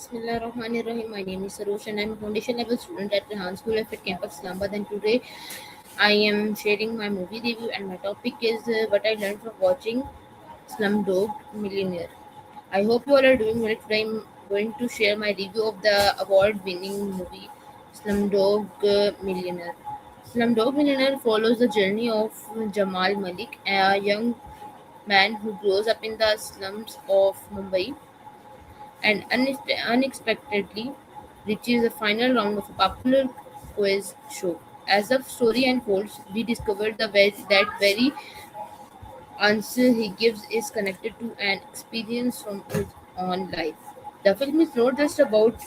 Bismillahirrahmanirrahim. My name is Sarosh and I'm a foundation level student at Rehan School of Campus Islamabad. And today I am sharing my movie review and my topic is what I learned from watching Slumdog Millionaire. I hope you all are doing well. Today I'm going to share my review of the award-winning movie Slumdog Millionaire. Slumdog Millionaire follows the journey of Jamal Malik, a young man who grows up in the slums of Mumbai and unexpectedly reaches the final round of a popular quiz show. As the story unfolds, we discover that very answer he gives is connected to an experience from his own life. The film is not just about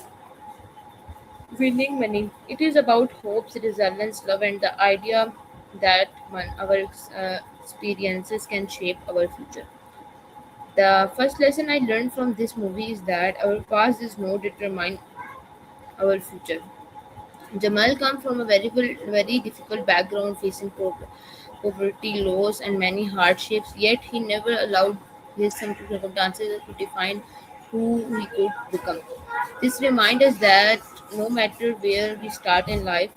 winning money, it is about hopes, resilience, love, and the idea that our experiences can shape our future. The first lesson I learned from this movie is that our past does not determine our future. Jamal comes from a very difficult background, facing poverty, loss, and many hardships. Yet he never allowed his circumstances to define who he could become. This reminds us that no matter where we start in life,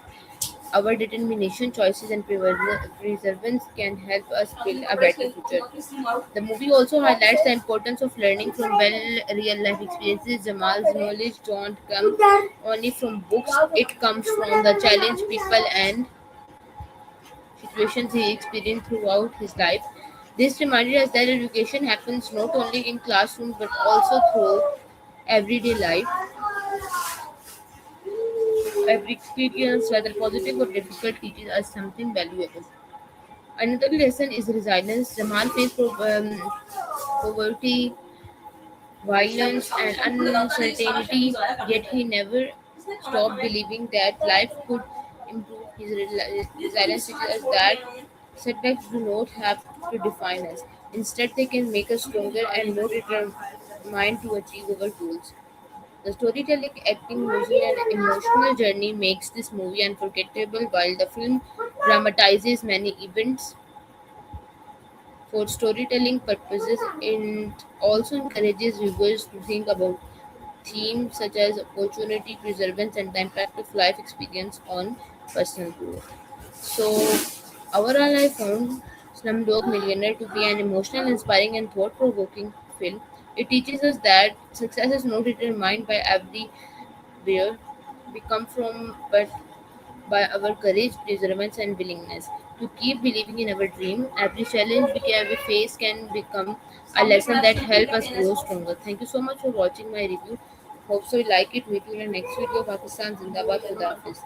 our determination, choices, and perseverance can help us build a better future. The movie also highlights the importance of learning from real life experiences. Jamal's knowledge don't come only from books, it comes from the challenge, people, and situations he experienced throughout his life. This reminded us that education happens not only in classrooms but also through everyday life. Every experience, whether positive or difficult, teaches us something valuable. Another lesson is resilience. Jamal faced poverty, violence, and uncertainty, yet he never stopped believing that life could improve. His resilience teaches us that setbacks do not have to define us. Instead, they can make us stronger and more determined to achieve our goals. The storytelling, acting, music, and emotional journey makes this movie unforgettable, while the film dramatizes many events for storytelling purposes. It also encourages viewers to think about themes such as opportunity, perseverance, and the impact of life experience on personal growth. So, overall, I found Slumdog Millionaire to be an emotional, inspiring, and thought provoking film. It teaches us that success is not determined by everywhere we come from, but by our courage, perseverance, and willingness to keep believing in our dream. Every challenge we face can become a lesson that help us grow stronger. Thank you so much for watching my review. Hope so you like it. Meet you in the next video. Pakistan Zindabad. Khuda Hafiz.